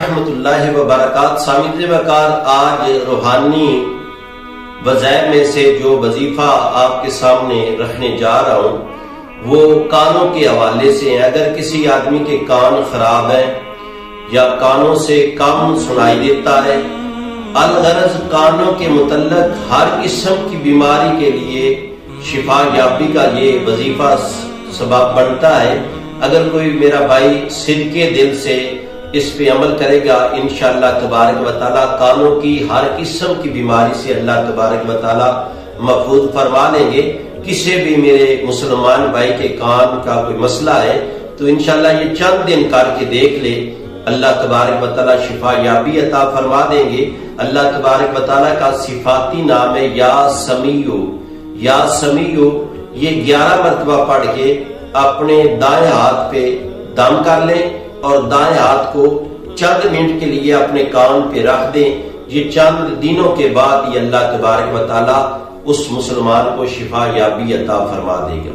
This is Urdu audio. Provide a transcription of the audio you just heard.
ورحمۃ اللہ وبرکاتہ۔ سامعین وقار، آج روحانی وظائف میں سے جو وظیفہ آپ کے سامنے رکھنے جا رہا ہوں وہ کانوں کے حوالے سے ہے۔ اگر کسی آدمی کے کان خراب ہیں یا کانوں سے کم سنائی دیتا ہے، الغرض کانوں کے متعلق ہر قسم کی بیماری کے لیے شفا یابی کا یہ وظیفہ سبب بنتا ہے۔ اگر کوئی میرا بھائی صدقے دل سے اس پہ عمل کرے گا، انشاءاللہ تبارک و تعالی کانوں کی ہر قسم کی بیماری سے اللہ تبارک و تعالی محفوظ فرما لیں گے۔ کسی بھی میرے مسلمان بھائی کے کان کا کوئی مسئلہ ہے تو انشاءاللہ یہ چند دن کر کے دیکھ لے، اللہ تبارک و تعالی شفا یابی عطا فرما دیں گے۔ اللہ تبارک و تعالی کا صفاتی نام ہے یا سمیع۔ یا سمیع یہ 11 مرتبہ پڑھ کے اپنے دائیں ہاتھ پہ دم کر لیں اور دائیں ہاتھ کو چند منٹ کے لیے اپنے کان پہ رکھ دیں۔ یہ چند دنوں کے بعد یہ اللہ تبارک و تعالی اس مسلمان کو شفا یابی عطا فرما دے گا۔